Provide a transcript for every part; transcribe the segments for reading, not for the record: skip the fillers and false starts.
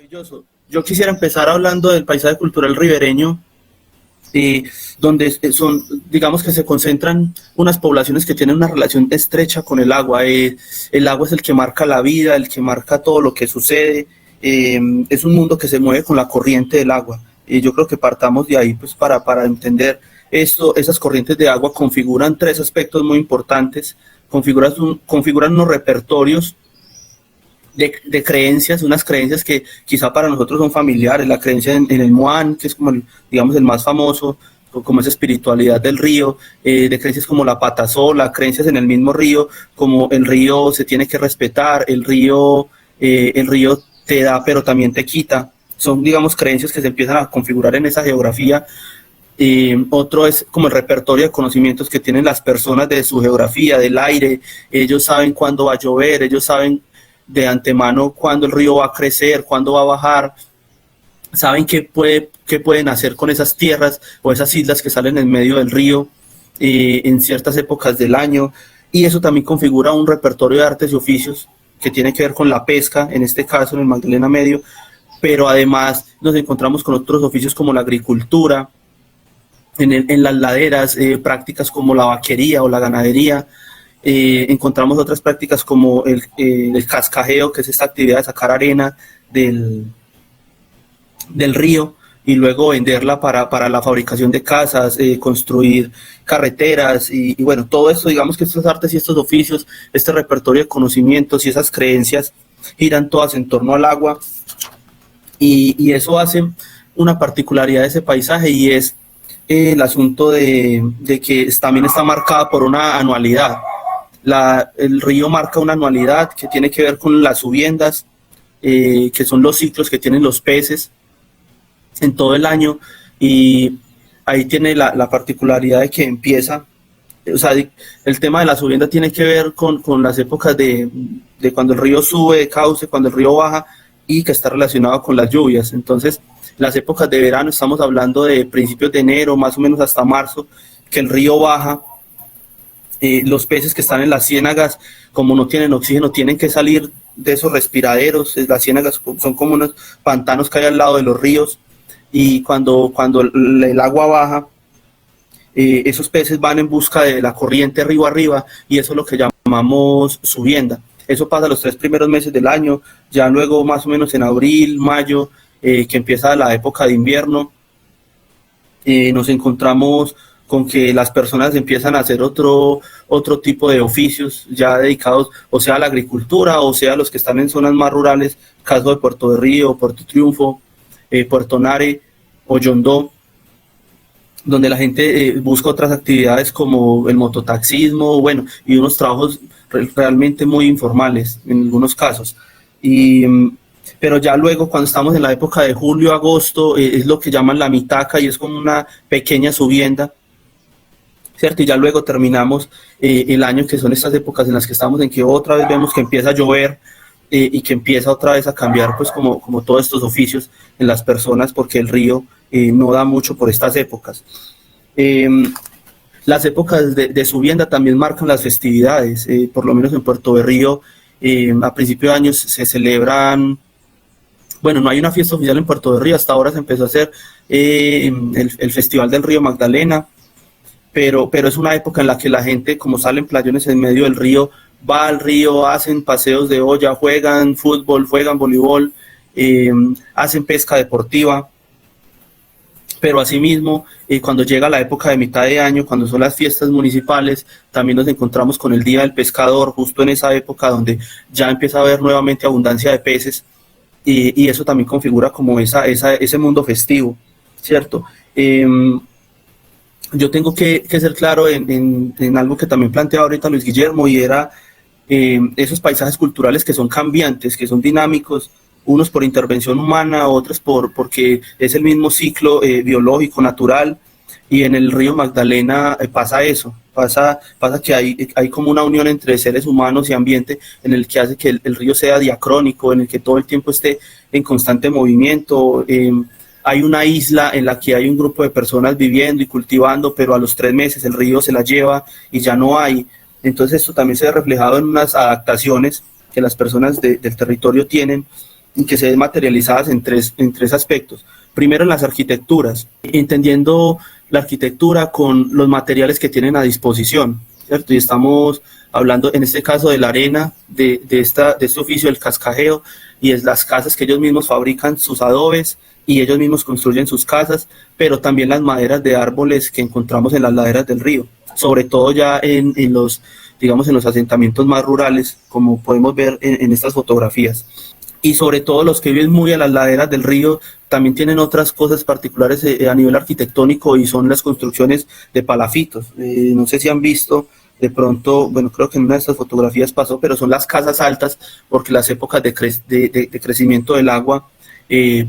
Maravilloso. Yo quisiera empezar hablando del paisaje cultural ribereño, donde son, digamos que se concentran unas poblaciones que tienen una relación estrecha con el agua. El agua es el que marca la vida, el que marca todo lo que sucede. Es un mundo que se mueve con la corriente del agua. Y yo creo que partamos de ahí pues, para entender esto. Esas corrientes de agua configuran tres aspectos muy importantes. Configuran unos repertorios de creencias, unas creencias que quizá para nosotros son familiares, la creencia en el Muán, que es como digamos el más famoso, como esa espiritualidad del río, de creencias como la pata sola, creencias en el mismo río, como el río se tiene que respetar, el río te da pero también te quita. Son, digamos, creencias que se empiezan a configurar en esa geografía. Otro es como el repertorio de conocimientos que tienen las personas de su geografía, del aire. Ellos saben cuándo va a llover, ellos saben de antemano cuándo el río va a crecer, cuándo va a bajar, saben qué pueden hacer con esas tierras o esas islas que salen en medio del río en ciertas épocas del año, y eso también configura un repertorio de artes y oficios que tiene que ver con la pesca, en este caso en el Magdalena Medio, pero además nos encontramos con otros oficios como la agricultura, en las laderas, prácticas como la vaquería o la ganadería. Encontramos otras prácticas como el cascajeo, que es esta actividad de sacar arena del río y luego venderla para la fabricación de casas, construir carreteras y bueno, todo esto, digamos que estas artes y estos oficios, este repertorio de conocimientos y esas creencias giran todas en torno al agua, y eso hace una particularidad de ese paisaje, y es el asunto de que también está marcada por una anualidad. El río marca una anualidad que tiene que ver con las subiendas, que son los ciclos que tienen los peces en todo el año, y ahí tiene la particularidad de que empieza, o sea, el tema de la subienda tiene que ver con las épocas de cuando el río sube de cauce, cuando el río baja, y que está relacionado con las lluvias. Entonces, las épocas de verano, estamos hablando de principios de enero, más o menos hasta marzo, que el río baja. Los peces que están en las ciénagas, como no tienen oxígeno, tienen que salir de esos respiraderos. Las ciénagas son como unos pantanos que hay al lado de los ríos, y cuando el agua baja, esos peces van en busca de la corriente río arriba, y eso es lo que llamamos subienda. Eso pasa los 3 primeros meses del año. Ya luego más o menos en abril, mayo, que empieza la época de invierno, nos encontramos con que las personas empiezan a hacer otro tipo de oficios ya dedicados, o sea a la agricultura, o sea a los que están en zonas más rurales, caso de Puerto de Río, Puerto Triunfo, Puerto Nare o Yondó, donde la gente busca otras actividades como el mototaxismo, bueno, y unos trabajos realmente muy informales en algunos casos. Pero ya luego, cuando estamos en la época de julio, agosto, es lo que llaman la mitaca, y es como una pequeña subienda, ¿cierto? Y ya luego terminamos el año, que son estas épocas en las que estamos, en que otra vez vemos que empieza a llover, y que empieza otra vez a cambiar, pues como todos estos oficios en las personas, porque el río no da mucho por estas épocas. Las épocas de subienda también marcan las festividades. Por lo menos en Puerto de Río, a principios de años se celebran, bueno, no hay una fiesta oficial en Puerto de Río, hasta ahora se empezó a hacer el Festival del Río Magdalena, pero es una época en la que la gente, como salen playones en medio del río, va al río, hacen paseos de olla, juegan fútbol, juegan voleibol, hacen pesca deportiva. Pero asimismo, cuando llega la época de mitad de año, cuando son las fiestas municipales, también nos encontramos con el Día del Pescador, justo en esa época donde ya empieza a haber nuevamente abundancia de peces, y eso también configura como ese mundo festivo, ¿cierto? Yo tengo que ser claro en algo que también planteaba ahorita Luis Guillermo, y era esos paisajes culturales que son cambiantes, que son dinámicos, unos por intervención humana, otros porque es el mismo ciclo biológico, natural, y en el río Magdalena pasa eso, pasa que hay como una unión entre seres humanos y ambiente, en el que hace que el río sea diacrónico, en el que todo el tiempo esté en constante movimiento. Hay una isla en la que hay un grupo de personas viviendo y cultivando, pero a los 3 meses el río se la lleva y ya no hay. Entonces esto también se ve reflejado en unas adaptaciones que las personas del territorio tienen, y que se ven materializadas en tres aspectos. Primero, en las arquitecturas, entendiendo la arquitectura con los materiales que tienen a disposición, ¿cierto? Y estamos hablando en este caso de la arena, de este oficio del cascajeo, y es las casas que ellos mismos fabrican sus adobes y ellos mismos construyen sus casas, pero también las maderas de árboles que encontramos en las laderas del río, sobre todo ya en los, digamos, en los asentamientos más rurales, como podemos ver en estas fotografías. Y sobre todo los que viven muy a las laderas del río también tienen otras cosas particulares a nivel arquitectónico, y son las construcciones de palafitos. No sé si han visto de pronto, bueno, creo que en una de estas fotografías pasó, pero son las casas altas, porque las épocas de crecimiento del agua,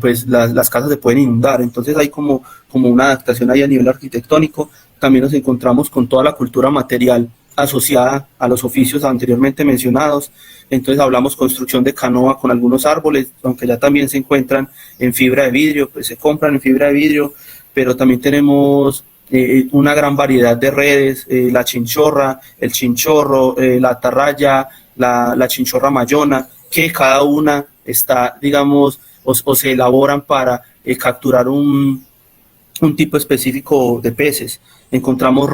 pues las casas se pueden inundar. Entonces hay como una adaptación ahí a nivel arquitectónico. También nos encontramos con toda la cultura material asociada a los oficios anteriormente mencionados. Entonces hablamos construcción de canoa con algunos árboles, aunque ya también se encuentran en fibra de vidrio, pues se compran en fibra de vidrio, pero también tenemos una gran variedad de redes, la chinchorra, el chinchorro, la atarraya, la chinchorra mayona, que cada una está, digamos, o se elaboran para capturar un tipo específico de peces. Encontramos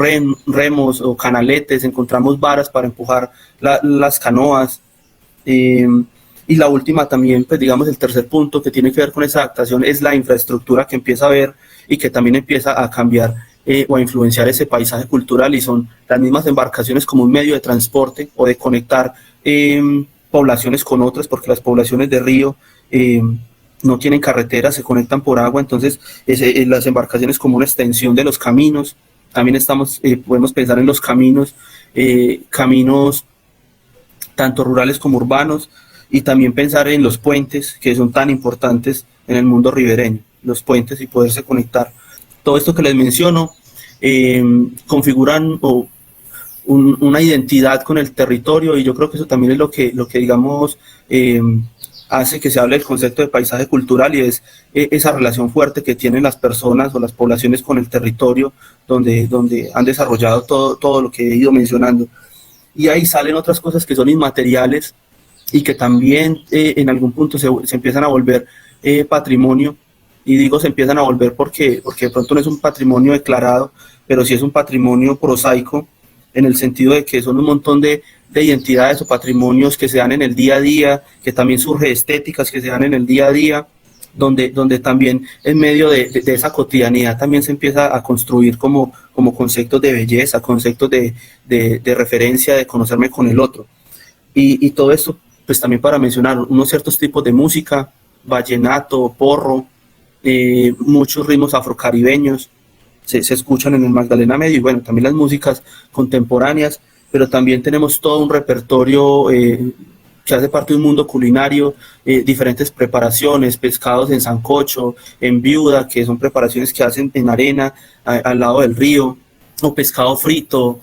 remos o canaletes, encontramos varas para empujar las canoas. Y la última también, pues digamos el tercer punto que tiene que ver con esa adaptación, es la infraestructura que empieza a ver y que también empieza a cambiar o a influenciar ese paisaje cultural, y son las mismas embarcaciones como un medio de transporte o de conectar poblaciones con otras, porque las poblaciones de río no tienen carreteras, se conectan por agua. Entonces las embarcaciones como una extensión de los caminos. También podemos pensar en los caminos tanto rurales como urbanos, y también pensar en los puentes, que son tan importantes en el mundo ribereño, los puentes y poderse conectar. Todo esto que les menciono configuran una identidad con el territorio, y yo creo que eso también es lo que digamos, hace que se hable del concepto de paisaje cultural, y es esa relación fuerte que tienen las personas o las poblaciones con el territorio donde han desarrollado todo lo que he ido mencionando. Y ahí salen otras cosas que son inmateriales y que también en algún punto se empiezan a volver patrimonio. Y digo se empiezan a volver porque de pronto no es un patrimonio declarado, pero sí es un patrimonio prosaico, en el sentido de que son un montón de identidades o patrimonios que se dan en el día a día, que también surgen estéticas que se dan en el día a día, donde también en medio de esa cotidianidad también se empieza a construir como conceptos de belleza, conceptos de referencia, de conocerme con el otro. Y todo esto, pues también para mencionar unos ciertos tipos de música, vallenato, porro, muchos ritmos afrocaribeños se escuchan en el Magdalena Medio, y bueno, también las músicas contemporáneas, pero también tenemos todo un repertorio que hace parte de un mundo culinario, diferentes preparaciones, pescados en sancocho, en viuda, que son preparaciones que hacen en arena, al lado del río, o pescado frito.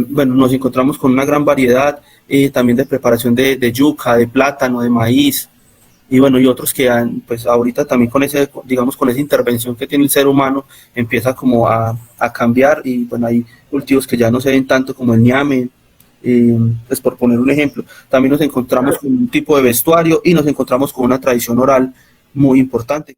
Bueno, nos encontramos con una gran variedad también de preparación de yuca, de plátano, de maíz, y bueno, y otros que pues ahorita también con digamos, con esa intervención que tiene el ser humano, empieza como a cambiar, y bueno, hay cultivos que ya no se ven tanto, como el ñame, pues por poner un ejemplo. También nos encontramos con un tipo de vestuario, y nos encontramos con una tradición oral muy importante.